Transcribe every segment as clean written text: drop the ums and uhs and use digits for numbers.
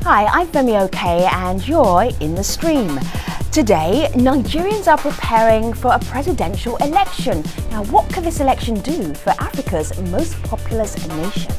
Hi, I'm Femi Okay and you're in the stream. Today, Nigerians are preparing for a presidential election. Now, what could this election do for Africa's most populous nation?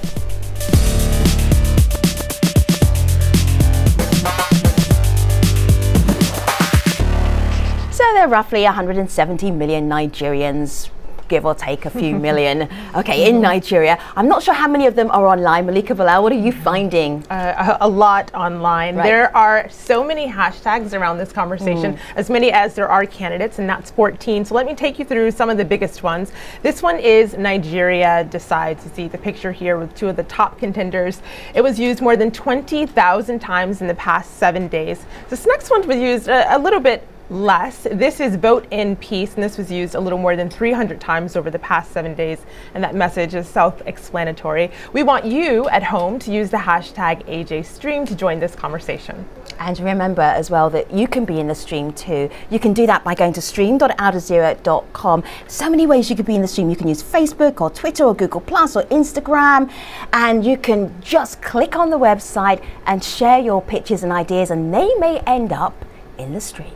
So there are roughly 170 million Nigerians, give or take a few million, okay, in Nigeria. I'm not sure how many of them are online. Malika Bilal, what are you finding? A lot online. Right. There are so many hashtags around this conversation, as many as there are candidates, and that's 14. So let me take you through some of the biggest ones. This one is Nigeria Decides. You see the picture here with two of the top contenders. It was used more than 20,000 times in the past 7 days. This next one was used a little bit less. This is Vote in Peace, and this was used a little more than 300 times over the past 7 days, and that message is self-explanatory. We want you at home to use the hashtag AJStream to join this conversation. And remember as well that you can be in the stream too. You can do that by going to stream.aljazeera.com. So many ways you could be in the stream. You can use Facebook or Twitter or Google Plus or Instagram, and you can just click on the website and share your pictures and ideas, and they may end up in the stream.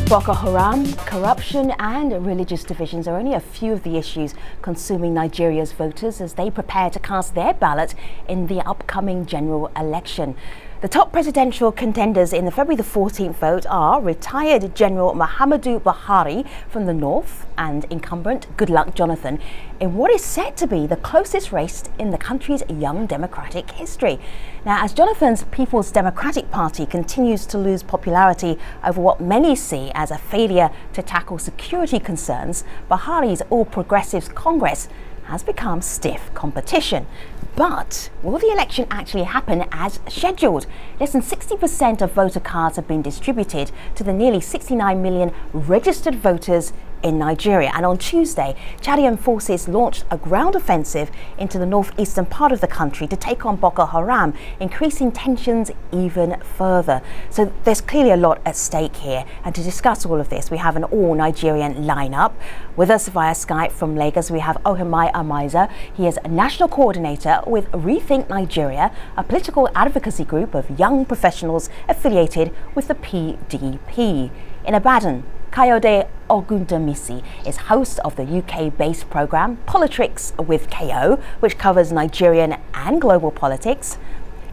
Boko Haram, corruption and religious divisions are only a few of the issues consuming Nigeria's voters as they prepare to cast their ballot in the upcoming general election. The top presidential contenders in the February the 14th vote are retired General Mohammadu Buhari from the north and incumbent Goodluck Jonathan in what is set to be the closest race in the country's young democratic history. Now, as Jonathan's People's Democratic Party continues to lose popularity over what many see as a failure to tackle security concerns, Buhari's All Progressives Congress has become stiff competition. But will the election actually happen as scheduled? Less than 60% of voter cards have been distributed to the nearly 69 million registered voters in Nigeria. And on Tuesday, Chadian forces launched a ground offensive into the northeastern part of the country to take on Boko Haram, increasing tensions even further. So there's clearly a lot at stake here. And to discuss all of this, we have an all-Nigerian lineup. With us via Skype from Lagos, we have Ohimai Amaiza. He is a national coordinator with Rethink Nigeria, a political advocacy group of young professionals affiliated with the PDP. In Ibadan, Kayode Ogundamisi is host of the UK-based programme Politics with KO, which covers Nigerian and global politics.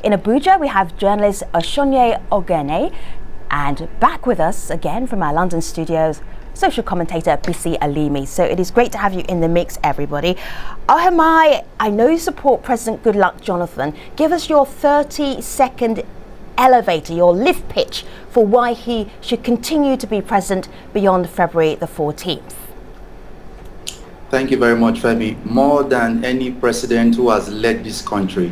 In Abuja, we have journalist Oshonye Ogene, and back with us again from our London studios, social commentator Bisi Alimi. So it is great to have you in the mix, everybody. Ohimai, I know you support President Goodluck Jonathan. Give us your 30-second elevator, your lift pitch for why he should continue to be president beyond February the 14th. Thank you very much, Femi. More than any president who has led this country,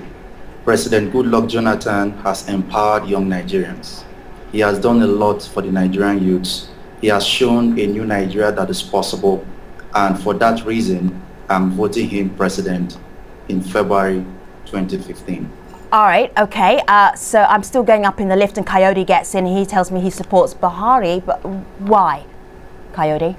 President Goodluck Jonathan has empowered young Nigerians. He has done a lot for the Nigerian youths. He has shown a new Nigeria that is possible, and for that reason, I'm voting him president in February 2015. All right, okay, so I'm still going up in the lift and Coyote gets in. He tells me he supports Buhari, but why, Coyote?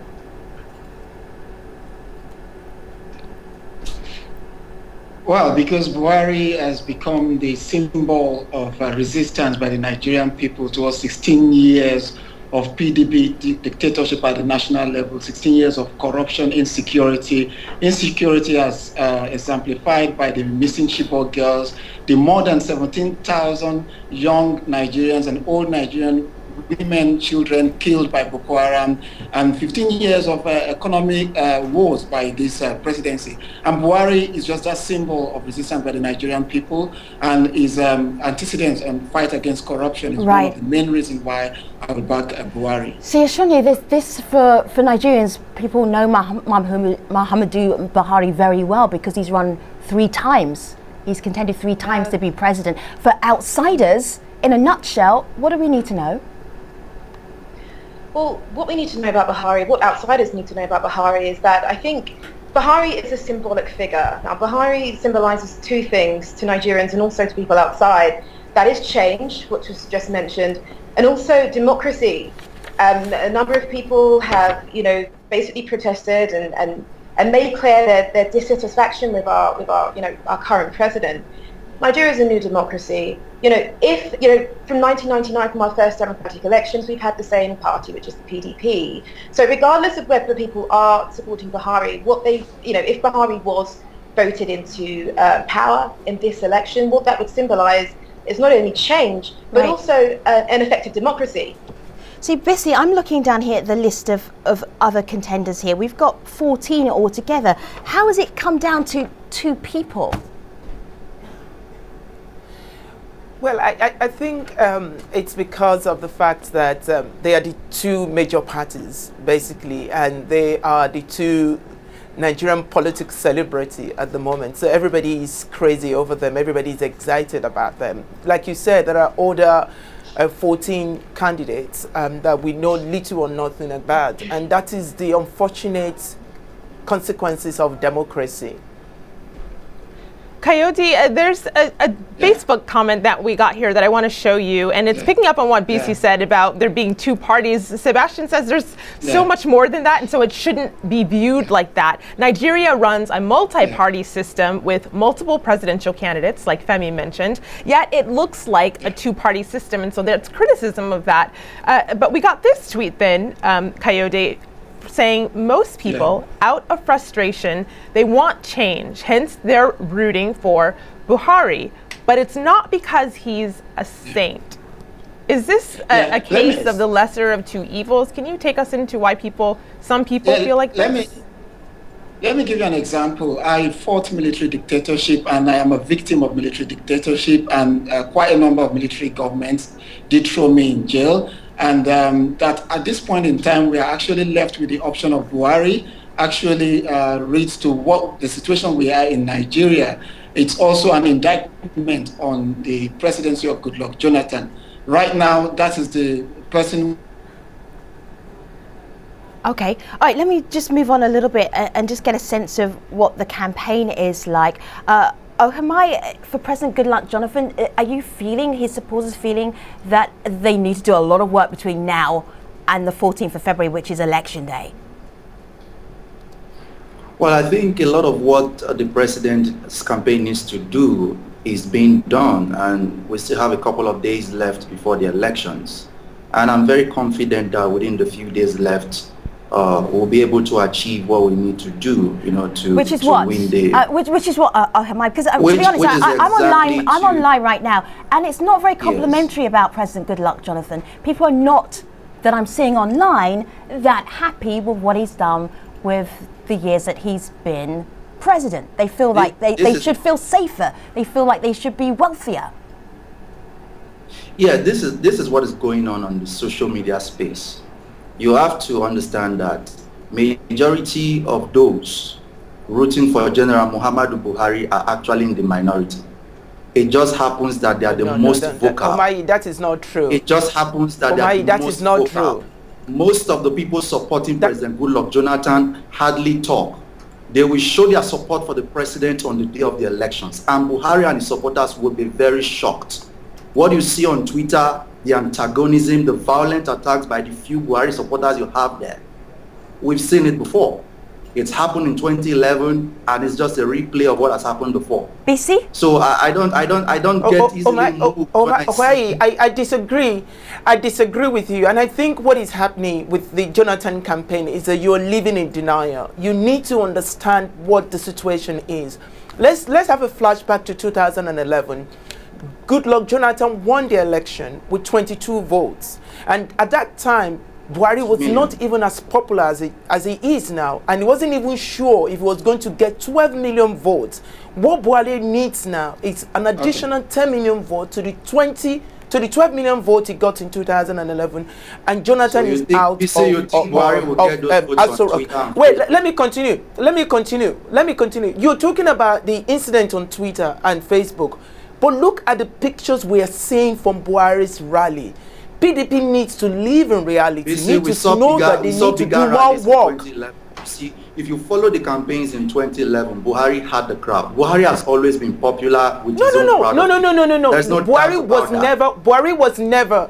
Well, because Buhari has become the symbol of resistance by the Nigerian people towards 16 years of PDP dictatorship at the national level, 16 years of corruption, insecurity. Insecurity as exemplified by the missing Chibok girls, the more than 17,000 young Nigerians and old Nigerian women, children killed by Boko Haram, and 15 years of economic woes by this presidency. And Buhari is just a symbol of resistance by the Nigerian people, and his antecedents and fight against corruption is one of the main reasons why I would back Buhari. See, Ashonye, this for Nigerians, people know Mohammadu Buhari very well because he's run 3 times. He's contended 3 times to be president. For outsiders, in a nutshell, what do we need to know? Well, what we need to know about Buhari, what outsiders need to know about Buhari is that I think Buhari is a symbolic figure. Now, Buhari symbolizes 2 things to Nigerians and also to people outside. That is change, which was just mentioned, and also democracy. A number of people have, basically protested and made clear their dissatisfaction with our current president. Nigeria is a new democracy. From 1999, from our first democratic elections, we've had the same party, which is the PDP. So regardless of whether people are supporting Buhari, if Buhari was voted into power in this election, what that would symbolize is not only change, but also an effective democracy. See, Bissy, I'm looking down here at the list of other contenders here. We've got 14 altogether. How has it come down to 2 people? Well, I think it's because of the fact that they are the 2 major parties, basically, and they are the 2 Nigerian politics celebrity at the moment. So everybody is crazy over them. Everybody is excited about them. Like you said, there are other 14 candidates that we know little or nothing about, and that is the unfortunate consequences of democracy. Coyote, there's a Facebook comment that we got here that I want to show you, and it's picking up on what BC said about there being 2 parties. Sebastian says there's so much more than that, and so it shouldn't be viewed like that. Nigeria runs a multi-party system with multiple presidential candidates, like Femi mentioned, yet it looks like a 2-party system, and so there's criticism of that. But we got this tweet then, Coyote, saying most people, out of frustration, they want change, hence they're rooting for Buhari, but it's not because he's a saint. Is this a case of the lesser of 2 evils? Can you take us into why some people feel like this? Let me give you an example. I fought military dictatorship, and I am a victim of military dictatorship, and quite a number of military governments did throw me in jail. And that at this point in time, we are actually left with the option of Buhari actually reads to what the situation we are in Nigeria. It's also an indictment on the presidency of Goodluck Jonathan. Right now, that is the person. Okay, all right, let me just move on a little bit and just get a sense of what the campaign is like. Ohemai, for President Goodluck Jonathan, are you feeling, his supporters feeling that they need to do a lot of work between now and the 14th of February, which is election day? Well, I think a lot of what the president's campaign needs to do is being done, and we still have a couple of days left before the elections. And I'm very confident that within the few days left, we'll be able to achieve what we need to do, to win the. Which is what? Because to be honest, I'm online right now, and it's not very complimentary about President Goodluck Jonathan. People are not, that I'm seeing online, that happy with what he's done with the years that he's been president. They feel like they should feel safer. They feel like they should be wealthier. Yeah, this is what is going on the social media space. You have to understand that majority of those rooting for General Mohammadu Buhari are actually in the minority. It just happens that they are the most vocal. That is not true. It just happens that they are the most vocal. True. Most of the people supporting President Goodluck Jonathan hardly talk. They will show their support for the president on the day of the elections, and Buhari and his supporters will be very shocked. What you see on Twitter, the antagonism, the violent attacks by the few Buhari supporters you have there, we've seen it before. It's happened in 2011, and it's just a replay of what has happened before. BC? So I don't get easily moved. I disagree. I disagree with you, and I think what is happening with the Jonathan campaign is that you are living in denial. You need to understand what the situation is. Let's have a flashback to 2011. Goodluck Jonathan won the election with 22 votes. And at that time, Buhari was not even as popular as he is now, and he wasn't even sure if he was going to get 12 million votes. What Buhari needs now is an additional 10 million votes to the 12 million votes he got in 2011, and Jonathan is out. Wait, let me continue. You're talking about the incident on Twitter and Facebook, but look at the pictures we are seeing from Buhari's rally. PDP needs to live in reality. Need to know that they need to do more work. See, if you follow the campaigns in 2011, Buhari had the crowd. Buhari has always been popular with his own crowd. No. Buhari was never.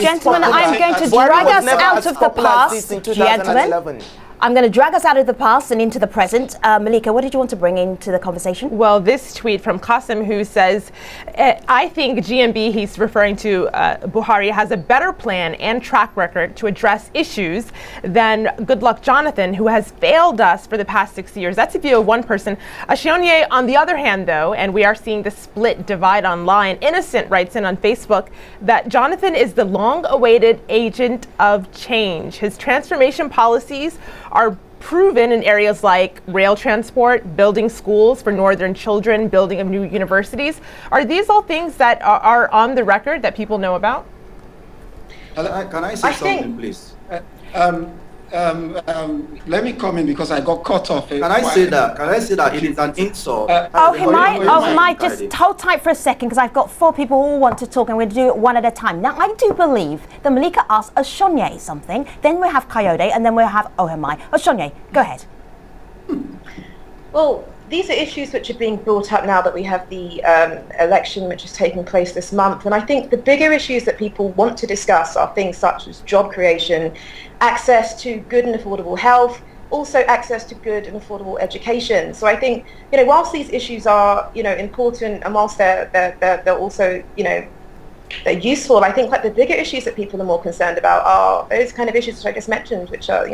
Gentlemen, I'm going to drag us out of the past. Gentlemen, I'm going to drag us out of the past and into the present. Malika, what did you want to bring into the conversation? Well, this tweet from Qasim, who says, I think GMB, he's referring to Buhari, has a better plan and track record to address issues than Goodluck Jonathan, who has failed us for the past 6 years. That's a view of one person. Ashionye, on the other hand, though, and we are seeing the split divide online, Innocent writes in on Facebook that Jonathan is the long-awaited agent of change. His transformation policies are proven in areas like rail transport, building schools for northern children, building of new universities. Are these all things that are on the record that people know about? Can I say something, please? Let me come in because I got cut off. Can I say that it is an insult? Mike, just hold tight for a second because I've got 4 people who want to talk and we're going to do it one at a time. Now, I do believe that Malika asked Ashionye something, then we'll have Coyote, and then we'll have Ohemai. Ashionye, go ahead. Well, these are issues which are being brought up now that we have the election which is taking place this month. And I think the bigger issues that people want to discuss are things such as job creation, access to good and affordable health, also access to good and affordable education. So I think, whilst these issues are, important, and whilst they're also, they're useful, I think like the bigger issues that people are more concerned about are those kind of issues that I just mentioned, which are,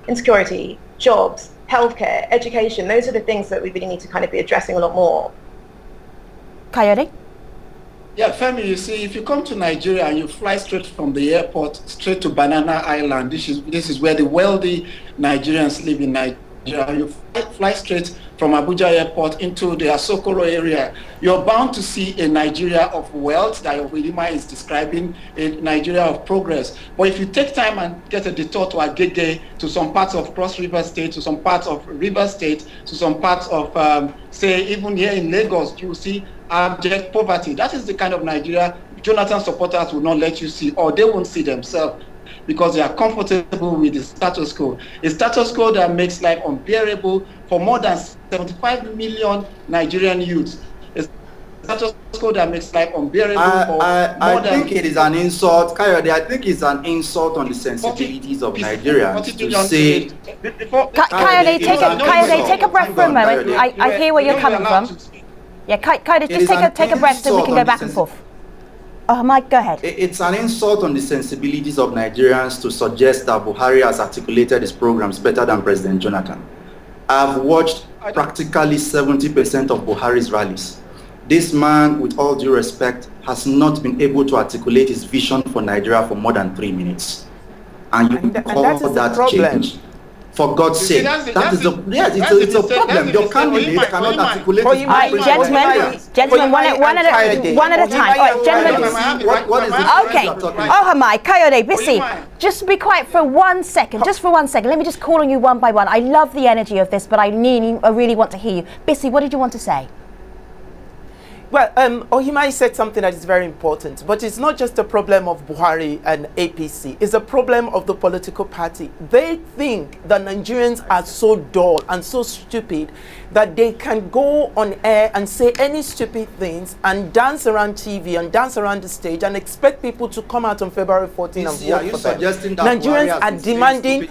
insecurity, jobs, healthcare, education. Those are the things that we really need to kind of be addressing a lot more. Coyote? Yeah, Femi, you see, if you come to Nigeria and you fly straight from the airport straight to Banana Island, this is where the wealthy Nigerians live in Nigeria. You fly straight from Abuja Airport into the Asokoro area, you're bound to see a Nigeria of wealth that Wilima is describing, a Nigeria of progress. But if you take time and get a detour to Agege, to some parts of Cross River State, to some parts of River State, to some parts of, say, even here in Lagos, you will see abject poverty. That is the kind of Nigeria Jonathan supporters will not let you see, or they won't see themselves, because they are comfortable with the status quo. A status quo that makes life unbearable for more than 75 million Nigerian youths. A status quo that makes life unbearable I think it is an insult, Coyote. I think it's an insult on the sensibilities of Nigerians to say... Coyote, take a breath for a moment. I hear where you're coming from. Yeah, Coyote, just take a breath so we can go back and forth. Mike, go ahead. It's an insult on the sensibilities of Nigerians to suggest that Buhari has articulated his programs better than President Jonathan. I've watched practically 70% of Buhari's rallies. This man, with all due respect, has not been able to articulate his vision for Nigeria for more than 3 minutes. And you call that change? For God's sake, it's a problem. Your candidate cannot articulate his vision. Gentlemen, one at a time. All right, gentlemen. What is this? Okay. Ohemai, Coyote, Bissy, just be quiet for 1 second. Just for 1 second. Let me just call on you one by one. I love the energy of this, but I really want to hear you. Bissy, what did you want to say? Well, Ohemai said something that is very important, but it's not just a problem of Buhari and APC. It's a problem of the political party. They think that Nigerians are so dull and so stupid that they can go on air and say any stupid things and dance around TV and dance around the stage and expect people to come out on February 14 and vote for them. Nigerians are demanding...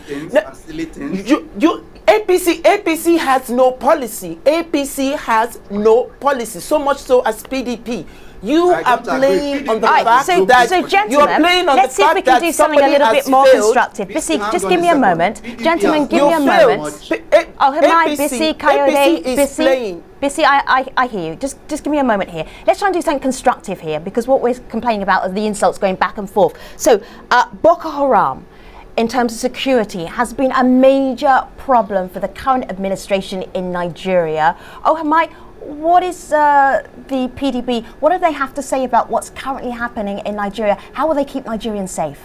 APC has no policy. APC has no policy, so much so as PDP. You are playing on the fact so gentlemen, you are playing on let's the see if we fact can that do something a little bit more constructive. Bissy, just give me a moment. Gentlemen, give me a moment. Oh, Hamai, Bissy, Coyote, Bissy, I hear you. Just give me a moment here. Let's try and do something constructive here, because what we're complaining about are the insults going back and forth. So, Boko Haram, in terms of security, has been a major problem for the current administration in Nigeria. Oh, Hamai, what is the PDP, what do they have to say about what's currently happening in Nigeria? How will they keep Nigerians safe?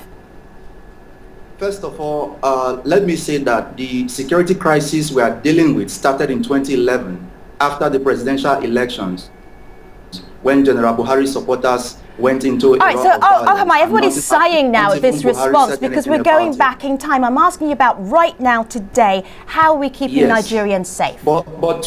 First of all, let me say that the security crisis we are dealing with started in 2011 after the presidential elections, when General Buhari supporters went into all right, so Hamai, everybody's sighing now at this response because we're going back in time. I'm asking you about right now, today, how are we keeping Nigerians safe? But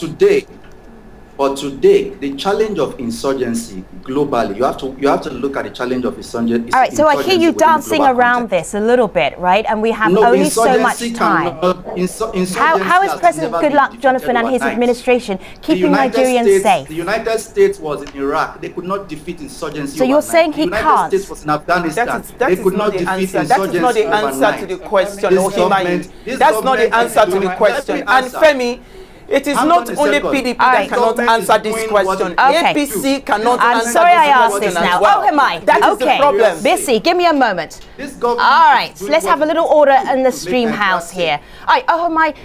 today, the challenge of insurgency globally, you have to look at the challenge of insurgency. All right, so I hear you dancing around this a little bit, right? And we have only so much time. How is President Goodluck Jonathan and his administration keeping Nigerians safe? The United States was in Iraq. They could not defeat insurgency. So you're saying he can't? The United States was in Afghanistan. They could not defeat insurgency. That is not the answer to the question. That's not the answer to the question. And Femi, it is not only PDP that cannot answer this question. APC cannot answer this question. I'm sorry I asked this now. Oh, Hamai. That is the problem. Bissy, give me a moment. All right, let's have a little order in the stream house here. All right, oh, Hamai,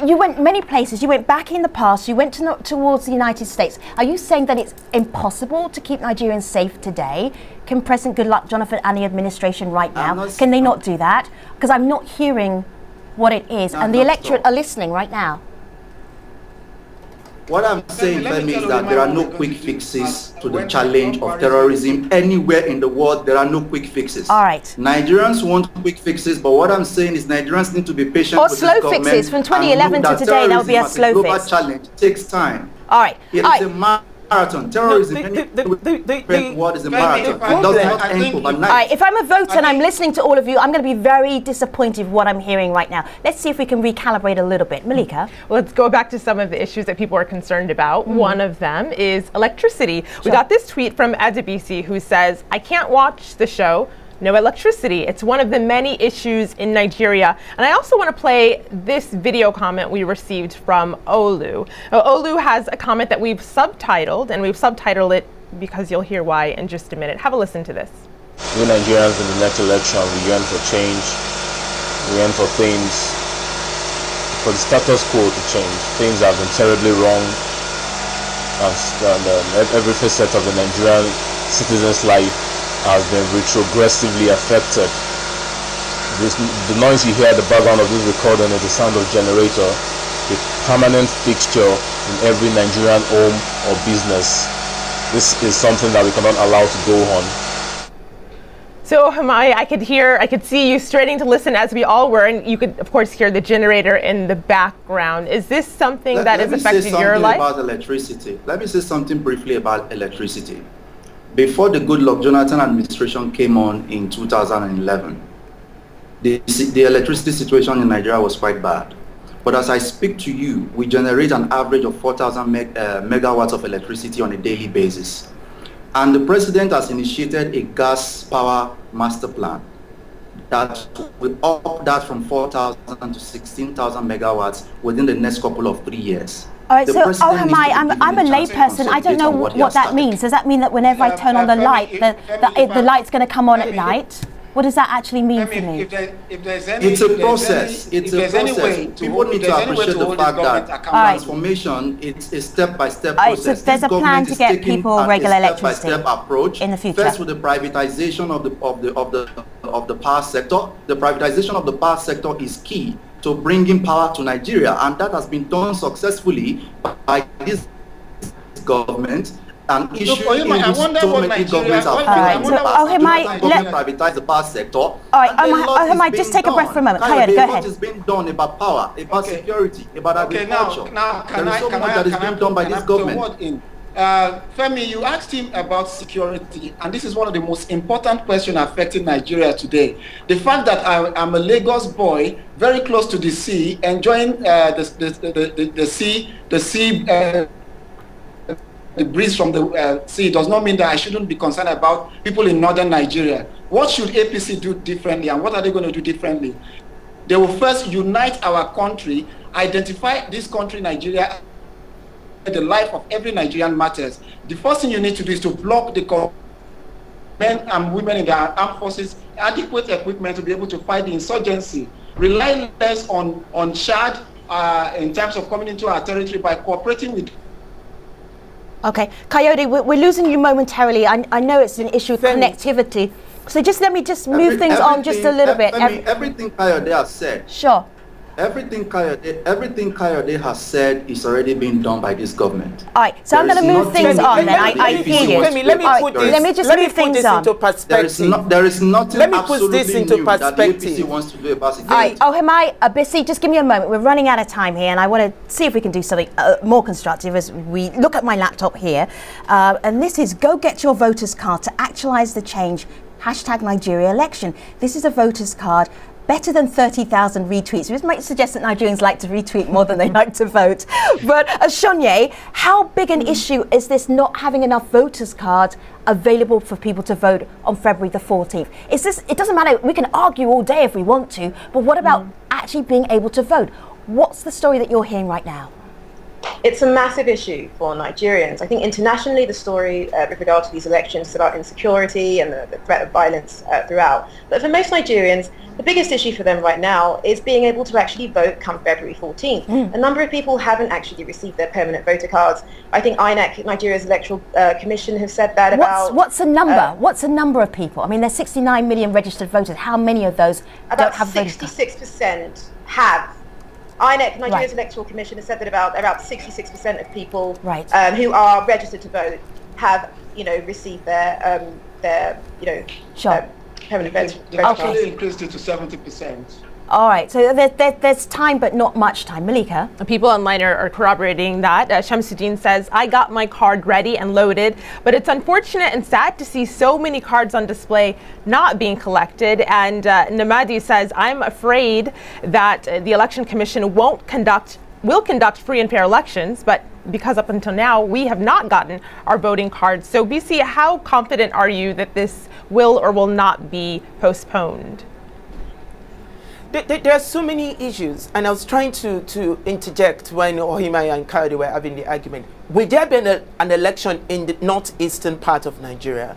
you went many places. You went back in the past. You went towards the United States. Are you saying that it's impossible to keep Nigerians safe today? Can President Goodluck Jonathan and the administration right now, can they not do that? Because I'm not hearing what it is, and the electorate are listening right now. What I'm saying, Femi, is that there are no quick fixes to the challenge of terrorism anywhere in the world. There are no quick fixes. All right. Nigerians want quick fixes, but what I'm saying is Nigerians need to be patient or with slow fixes. From 2011 to today, that would be a slow fix. Global challenge takes time. All right. It is a marathon. Terrorism, the world is a marathon. It does not end overnight. All right, if I'm a voter and I'm listening to all of you, I'm going to be very disappointed with what I'm hearing right now. Let's see if we can recalibrate a little bit. Malika? Well, let's go back to some of the issues that people are concerned about. One of them is electricity. We got this tweet from Adebisi who says, I can't watch the show. No electricity. It's one of the many issues in Nigeria. And I also want to play this video comment we received from Olu. Olu has a comment that we've subtitled, and we've subtitled it because you'll hear why in just a minute. Have a listen to this. We Nigerians in the next election, we yearn for change. We yearn for things, for the status quo to change. Things have been terribly wrong. And every facet of the Nigerian citizen's life has been retrogressively affected. The noise you hear at the background of this recording is the sound of generator, a permanent fixture in every Nigerian home or business. This is something that we cannot allow to go on. So Hamai, I could see you straining to listen as we all were, and you could of course hear the generator in the background. Is this something that has affected your life? Let me say something briefly about electricity. Before the Goodluck Jonathan administration came on in 2011, the electricity situation in Nigeria was quite bad. But as I speak to you, we generate an average of 4,000 megawatts of electricity on a daily basis. And the president has initiated a gas power master plan that will up that from 4,000 to 16,000 megawatts within the next couple of 3 years. All right, so Hamai, I'm a layperson. I don't know what that means. Does that mean that whenever I turn on the light, the light's going to come on at night? What does that actually mean for me? It's a process. It's a process. People need to appreciate the fact that transformation is a step-by-step process. So there's a plan to get people regular electricity approach in the future. First, with the privatization of the power sector. The privatization of the power sector is key to bringing power to Nigeria, and that has been done successfully by this government. An issue in which so many governments have privatize the power sector. All right, Hamai, just take a breath for a moment. Coyote, go ahead. What is being done about power, about security, about agriculture? There is so much that is being done by this government. Femi, you asked him about security, and this is one of the most important questions affecting Nigeria today. The fact that I'm a Lagos boy, very close to the sea, enjoying the sea the breeze from the sea does not mean that I shouldn't be concerned about people in northern Nigeria. What should APC do differently, and what are they going to do differently? They will first unite our country, identify this country, Nigeria. The life of every Nigerian matters. The first thing you need to do is to block the men and women in the armed forces adequate equipment to be able to fight the insurgency. Rely less on Chad in terms of coming into our territory by cooperating with. Okay, Coyote, we're losing you momentarily. I know it's an issue of connectivity. So just let me move things on just a little bit. Everything Coyote has said. Sure. Everything Coyote has said is already being done by this government. All right, so I'm going to move things on then. I hear you. Let me just move things on. Into perspective. There is nothing let me put this into new perspective. That the APC wants to do about it. All right, Himai, Abisi, just give me a moment. We're running out of time here, and I want to see if we can do something more constructive as we look at my laptop here. And this is Go Get Your Voters Card to Actualize the Change, #Nigeria Election. This is a voters card. Better than 30,000 retweets. This might suggest that Nigerians like to retweet more than they like to vote. But Ashonye, how big an issue is this not having enough voters cards available for people to vote on February the 14th? It doesn't matter, we can argue all day if we want to, but what about actually being able to vote? What's the story that you're hearing right now? It's a massive issue for Nigerians. I think internationally the story with regard to these elections is about insecurity and the threat of violence throughout. But for most Nigerians, the biggest issue for them right now is being able to actually vote come February 14th. A number of people haven't actually received their permanent voter cards. I think INEC, Nigeria's Electoral Commission, has said that What's the number? What's the number of people? I mean, there's 69 million registered voters. How many of those don't have voter cards? About 66% have. INEC, Nigeria's Electoral Commission, has said that about 66% of people who are registered to vote have, received their permanent voter cards. Actually increased it to 70%. All right, so there's time, but not much time. Malika? People online are corroborating that. Shamsuddin says, I got my card ready and loaded, but it's unfortunate and sad to see so many cards on display not being collected. And Namadi says, I'm afraid that the Election Commission will conduct free and fair elections, but because up until now, we have not gotten our voting cards. So BC, how confident are you that this will or will not be postponed? There are so many issues, and I was trying to interject when Ohimai and Kayode were having the argument. Will there be an election in the northeastern part of Nigeria?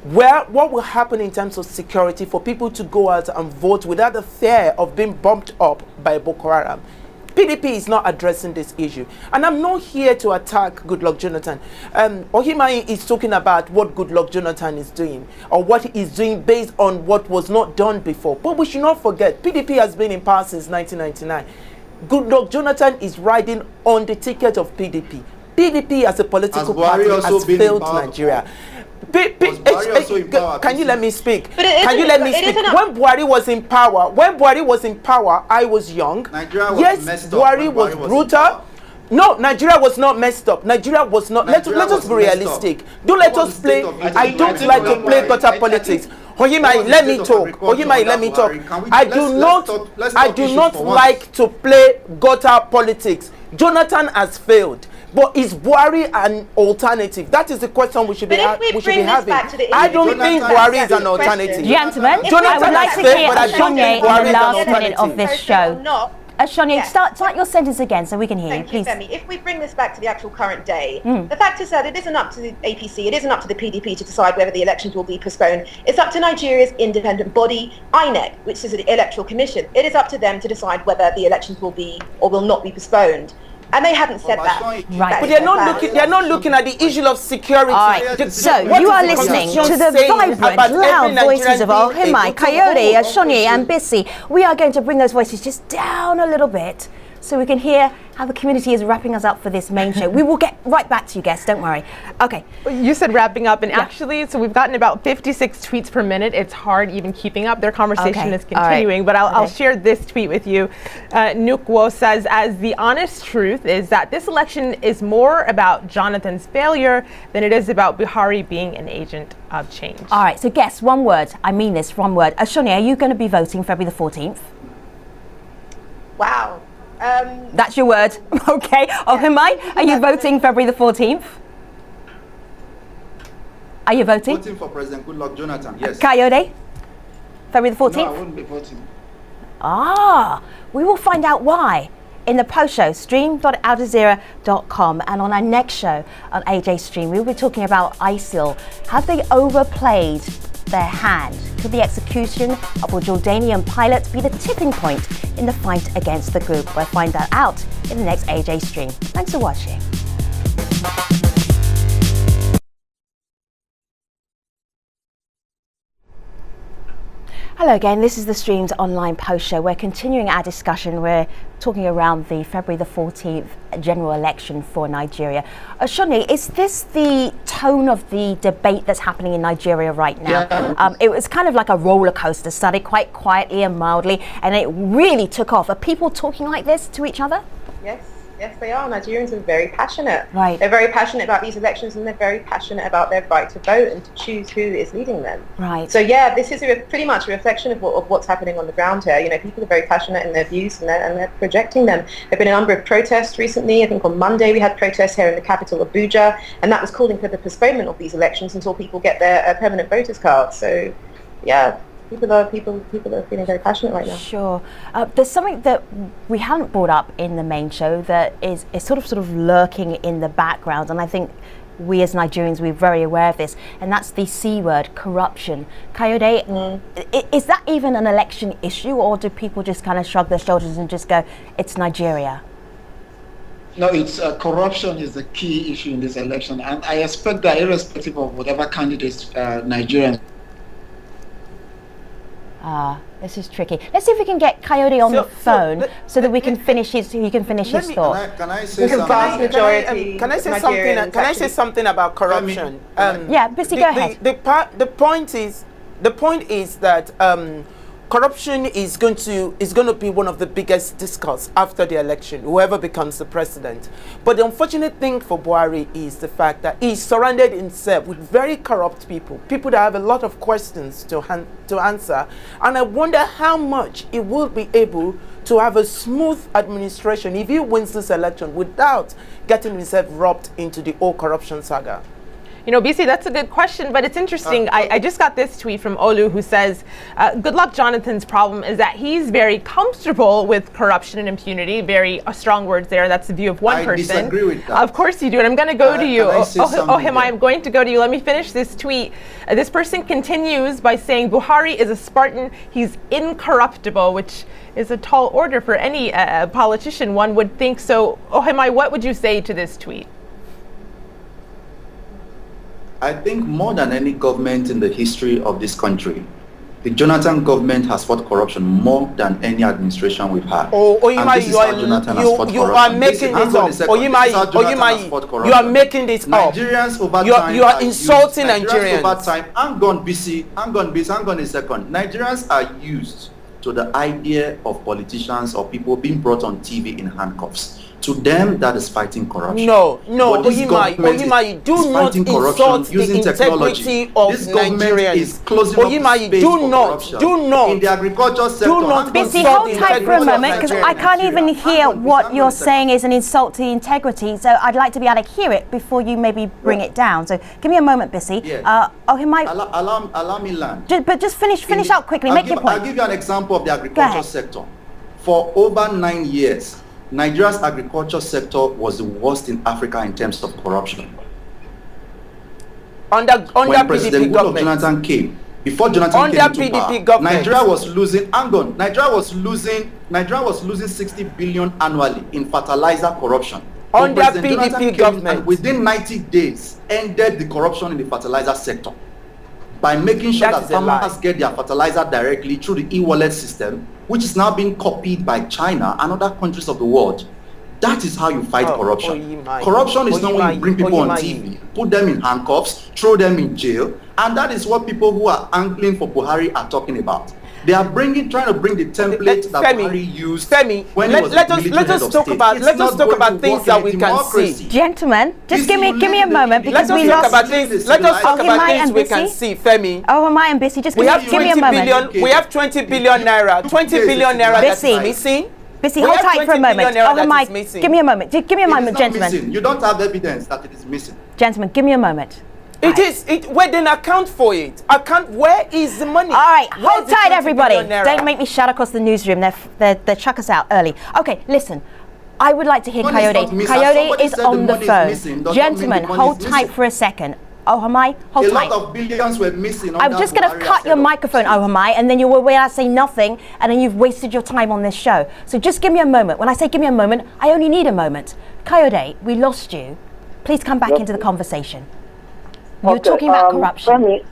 What will happen in terms of security for people to go out and vote without the fear of being bumped up by Boko Haram? PDP is not addressing this issue. And I'm not here to attack Goodluck Jonathan. Ohimai is talking about what Goodluck Jonathan is doing, or what he is doing based on what was not done before. But we should not forget, PDP has been in power since 1999. Goodluck Jonathan is riding on the ticket of PDP. PDP as a political party has failed Nigeria. Can you let me speak? Can you let me speak? When Buhari was in power, I was young. Yes, Buhari was brutal. No, Nigeria was not messed up. Nigeria was not. Let us be realistic. Don't let us play. I don't like to play gutter politics. Ohimai, let me talk. Ohimai, let me talk. I do not like to play gutter politics. Jonathan has failed. But is Buhari an alternative? That is the question we should be having. I don't think Buhari is an alternative. Gentlemen, I would like to hear Ashonye in the last minute of this show. Ashonye, start your sentence again so we can hear you, please. Femi. If we bring this back to the actual current day, the fact is that it isn't up to the APC, it isn't up to the PDP to decide whether the elections will be postponed. It's up to Nigeria's independent body, INEC, which is the Electoral Commission. It is up to them to decide whether the elections will be or will not be postponed. And they haven't said that. Right. But they're not looking at the issue of security. So you are listening to the vibrant, loud voices of Ohimai, Coyote, Ashonye and Bisi. We are going to bring those voices just down a little bit so we can hear how the community is wrapping us up for this main show. We will get right back to you guests, don't worry. Okay. You said wrapping up, and actually, so we've gotten about 56 tweets per minute. It's hard even keeping up. Their conversation is continuing, but I'll share this tweet with you. Nukwo says, as the honest truth is that this election is more about Jonathan's failure than it is about Buhari being an agent of change. All right, so guess one word. I mean this, one word. Ashonye, are you going to be voting February the 14th? Wow. That's your word. Okay. Ohimai, are you voting February the 14th? Are you voting? Voting for President Goodluck Jonathan, yes. Coyote? February the 14th? No, I wouldn't be voting. Ah, we will find out why in the post show, stream.aljazeera.com. And on our next show on AJ Stream, we'll be talking about ISIL. Have they overplayed their hand? Could the execution of a Jordanian pilot be the tipping point in the fight against the group? We'll find that out in the next AJ Stream. Thanks for watching. Hello again, this is the Stream's online post show. We're continuing our discussion. We're talking around the February the 14th general election for Nigeria. Shoni, is this the tone of the debate that's happening in Nigeria right now? Yeah. It was kind of like a roller coaster, started quite quietly and mildly, and it really took off. Are people talking like this to each other? Yes, they are. Nigerians are very passionate. Right. They're very passionate about these elections, and they're very passionate about their right to vote and to choose who is leading them. Right. So yeah, this is pretty much a reflection of what's happening on the ground here. You know, people are very passionate in their views, and they're projecting them. There have been a number of protests recently. I think on Monday we had protests here in the capital, Abuja, and that was calling for the postponement of these elections until people get their permanent voters cards. So yeah. People are feeling very passionate right now. Sure. There's something that we haven't brought up in the main show that is sort of lurking in the background, and I think we as Nigerians, we're very aware of this, and that's the C word, corruption. Coyote, is that even an election issue, or do people just kind of shrug their shoulders and just go, it's Nigeria? No, it's corruption is the key issue in this election, and I expect that irrespective of whatever candidates Nigerians. This is tricky. Let's see if we can get Coyote on the phone so that we can finish his. He can finish his thought. Can I say something? Can I say something? Can I say something about corruption? Yeah, Bissy, go ahead. The point is that corruption is going to be one of the biggest discuss after the election, whoever becomes the president. But the unfortunate thing for Buhari is the fact that he's surrounded himself with very corrupt people that have a lot of questions to answer. And I wonder how much he will be able to have a smooth administration if he wins this election without getting himself roped into the whole corruption saga. You know, BC, that's a good question, but it's interesting. I just got this tweet from Olu who says, Goodluck Jonathan's problem is that he's very comfortable with corruption and impunity. Very strong words there. That's the view of one person. I disagree with that. Of course you do, and I'm going to go to you. Ohima, I'm going to go to you. Let me finish this tweet. This person continues by saying, Buhari is a Spartan. He's incorruptible, which is a tall order for any politician, one would think. So, Ohima, what would you say to this tweet? I think more than any government in the history of this country, the Jonathan government has fought corruption more than any administration we've had. Oyima, you are making this up. Oyima, you are making this up. Nigerians over time you are insulting Nigerians. Over time, I'm gone a second. Nigerians are used to the idea of politicians or people being brought on TV in handcuffs. To them, that is fighting corruption. No, Oyima, you do not insult the integrity of Nigerians. Oyima, you do not. In the agriculture sector. Do not Bissy, hold tight for a moment, because I can't even hear what you're saying is an insult to the integrity. So I'd like to be able to hear it before you maybe bring it down. So give me a moment, Bissy. Allow me land. But just finish out quickly. Make your point. I'll give you an example of the agriculture sector. For over 9 years, Nigeria's agriculture sector was the worst in Africa in terms of corruption. Under when President PDP Goodluck Jonathan came, before Jonathan came into power, Nigeria was losing 60 billion annually in fertilizer corruption. Under PDP government, and within 90 days, ended the corruption in the fertilizer sector by making sure that farmers get their fertilizer directly through the e-wallet system, which is now being copied by China and other countries of the world. That is how you fight corruption. Corruption is not when you bring people on TV, put them in handcuffs, throw them in jail, and that is what people who are angling for Buhari are talking about. They are trying to bring the template that Buhari used when he was let us talk about things that we can see. Gentlemen, just give me a moment, because we lost. Let us talk about things we can see, Femi. Ohima and Bissy, just give me a moment. We have 20 billion naira. 20 billion naira that is missing. Bissy, hold tight for a moment. Ohima, give me a moment. Give me a moment, gentlemen. You don't have evidence that it is missing. Gentlemen, give me a moment. It is. Where then account for it? Where is the money? All right, hold tight, everybody. Don't make me shout across the newsroom. They chuck us out early. Okay, listen. I would like to hear Coyote. Coyote is on the phone. Gentlemen, hold tight for a second. Ohamai, hold tight. A lot of billions were missing. I'm just going to cut your microphone, Ohamai, and then you will say nothing, and then you've wasted your time on this show. So just give me a moment. When I say give me a moment, I only need a moment. Coyote, we lost you. Please come back into the conversation. You're talking about corruption.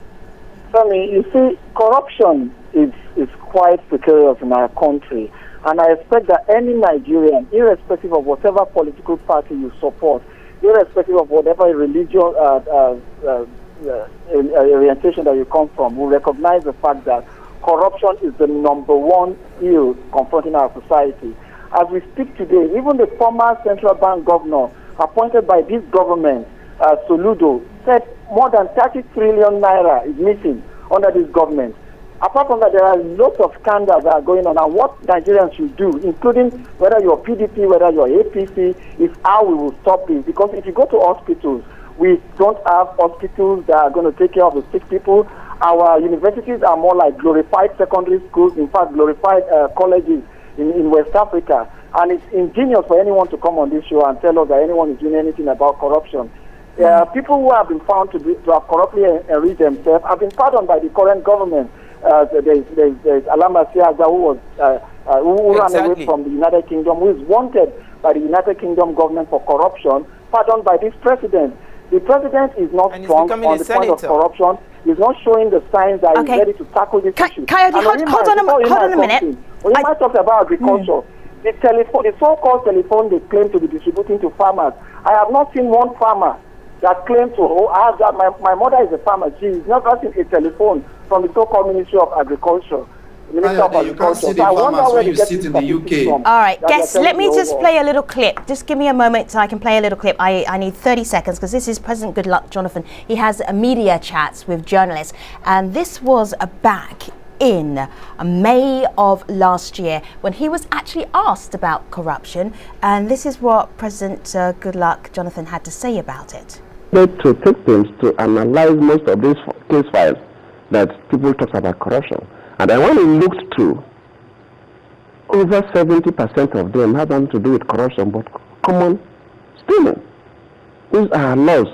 Femi, you see, corruption is quite precarious in our country. And I expect that any Nigerian, irrespective of whatever political party you support, irrespective of whatever religious orientation that you come from, will recognize the fact that corruption is the #1 ill confronting our society. As we speak today, even the former central bank governor appointed by this government, Soludo, said more than 30 trillion naira is missing under this government. Apart from that, there are lots of scandals that are going on. And what Nigerians should do, including whether you're PDP, whether you're APC, is how we will stop this. Because if you go to hospitals, we don't have hospitals that are going to take care of the sick people. Our universities are more like glorified secondary schools, in fact, glorified colleges in West Africa. And it's ingenious for anyone to come on this show and tell us that anyone is doing anything about corruption. People who have been found to have corruptly enriched themselves have been pardoned by the current government. There's Alama Siaga, who ran away from the United Kingdom, who is wanted by the United Kingdom government for corruption, pardoned by this president. The president is not strong on the point of corruption. He's not showing the signs that he's ready to tackle this issue. Coyote, hold on a minute. We might talk about agriculture. The so-called telephone they claim to be distributing to farmers. I have not seen one farmer that claims to have that. My mother is a farmer. She is not getting a telephone from the so-called Ministry of Agriculture. Minister of You can't see the farmers when you sit in the UK. All right, guests, let me just play a little clip. Just give me a moment so I can play a little clip. I need 30 seconds because this is President Goodluck Jonathan. He has media chats with journalists, and this was back in May of last year when he was actually asked about corruption, and this is what President Goodluck Jonathan had to say about it. To take things to analyze most of these case files that people talk about corruption. And I when we looked through, over 70% of them have nothing to do with corruption but common stealing, which our laws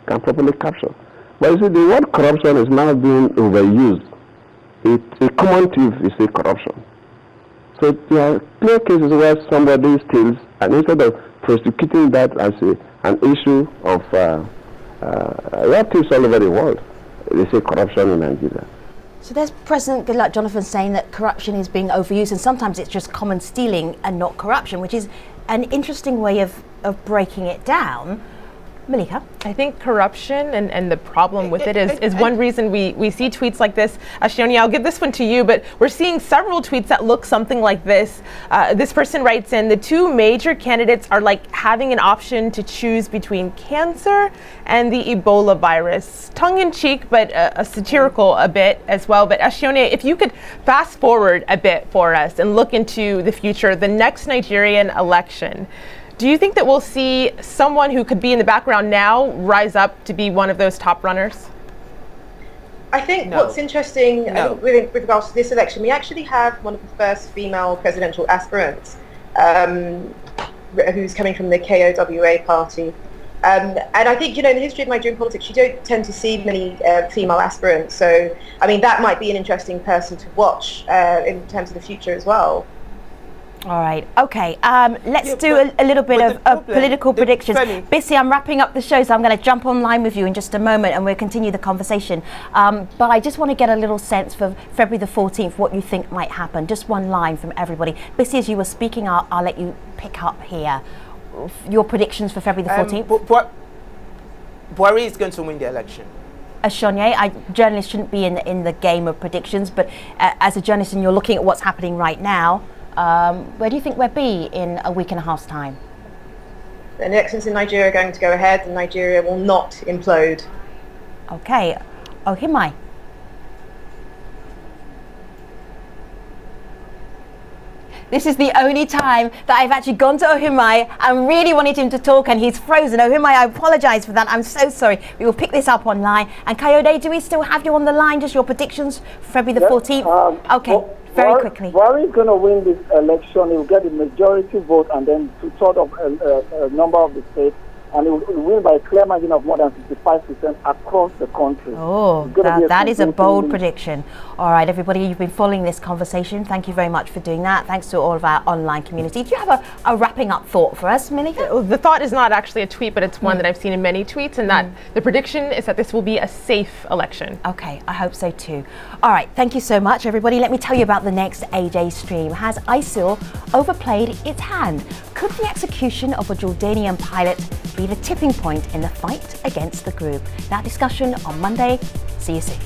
can properly capture. But you see, the word corruption is now being overused. It's a common thief is a corruption. So there are clear cases where somebody steals, and instead of prosecuting that as an issue of thieves all over the world, they say corruption in Nigeria. So there's President Goodluck Jonathan saying that corruption is being overused, and sometimes it's just common stealing and not corruption, which is an interesting way of breaking it down. Malika? I think corruption and the problem with it is one reason we see tweets like this. Ashioni, I'll give this one to you, but we're seeing several tweets that look something like this. This person writes in, the two major candidates are like having an option to choose between cancer and the Ebola virus. Tongue-in-cheek, but satirical a bit as well. But Ashioni, if you could fast forward a bit for us and look into the future, the next Nigerian election, do you think that we'll see someone who could be in the background now rise up to be one of those top runners? I think what's interesting with regards to this election, we actually have one of the first female presidential aspirants who's coming from the KOWA party. And I think, in the history of Nigerian politics, you don't tend to see many female aspirants. So, I mean, that might be an interesting person to watch in terms of the future as well. All right. Okay. Let's do a little bit of political predictions. Bissy, I'm wrapping up the show, so I'm going to jump online with you in just a moment, and we'll continue the conversation. But I just want to get a little sense for February the 14th, what you think might happen. Just one line from everybody. Bissy, as you were speaking, I'll let you pick up here. Your predictions for February the 14th. Buhari is going to win the election. Ashonye, journalists shouldn't be in the game of predictions, but as a journalist, and you're looking at what's happening right now, where do you think we'll be in a week and a half's time? The elections in Nigeria are going to go ahead, and Nigeria will not implode. Okay. Ohimai. This is the only time that I've actually gone to Ohimai and really wanted him to talk, and he's frozen. Ohimai, I apologize for that. I'm so sorry. We will pick this up online. And Kayode, do we still have you on the line? Just your predictions for February the 14th? Okay, very quickly. Buhari is going to win this election. He will get the majority vote and then two-thirds of a number of the states. And it will win by a clear margin of more than 55% across the country. Oh, that is a bold prediction. All right, everybody, you've been following this conversation. Thank you very much for doing that. Thanks to all of our online community. Do you have a wrapping up thought for us, Milika? The thought is not actually a tweet, but it's one that I've seen in many tweets, and that the prediction is that this will be a safe election. Okay, I hope so too. All right, thank you so much, everybody. Let me tell you about the next AJ stream. Has ISIL overplayed its hand? Could the execution of a Jordanian pilot be the tipping point in the fight against the group? That discussion on Monday. See you soon.